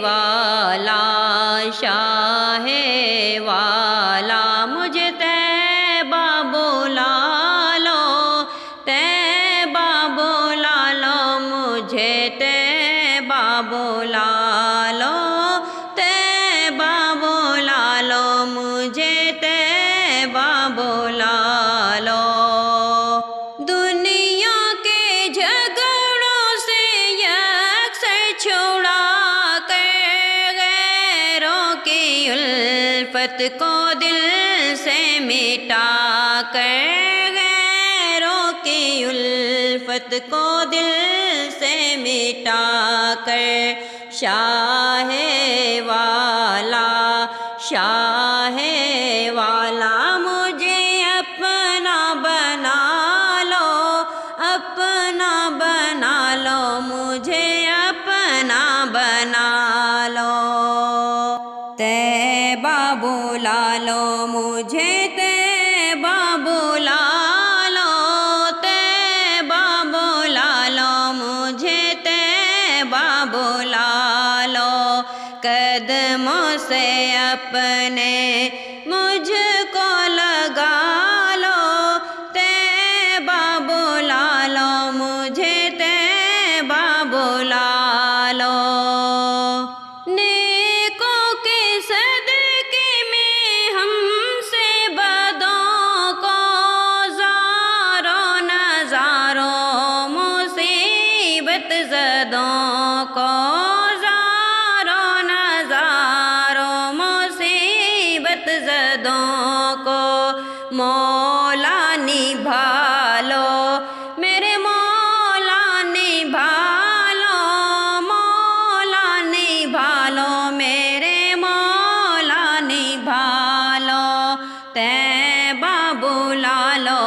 والا شاہ والا مجھے طیبہ بلا لو، طیبہ بلا لو مجھے طیبہ بلا لو، طیبہ بلا لو مجھے طیبہ بلا لو۔ دنیا کے جھگڑوں سے یکسر چھڑا کر، غیروں کی الفت کو دل سے مٹا کر، غیروں کی الفت کو دل سے مٹا کر، شاہ والا شاہ والا مجھے اپنا بنا لو، اپنا بنا لو مجھے اپنا بنا لو، طیبہ بلا لو مجھے طیبہ بلا لو، طیبہ بلا لو مجھے طیبہ بلا لو، قدموں سے اپنے مجھ کو لگا لو، طیبہ بلا لو مجھے طیبہ بلا لو، نیکوں کے صدقے میں ہم سے بدوں کو زاروں نظاروں مصیبت زدوں کو، زاروں نظاروں مصیبت زدوں کو، مولا نبھا لو میرے مولا نبھا لو، مولا نبھا لو میرے مولا نبھا لو، طیبہ بلا لو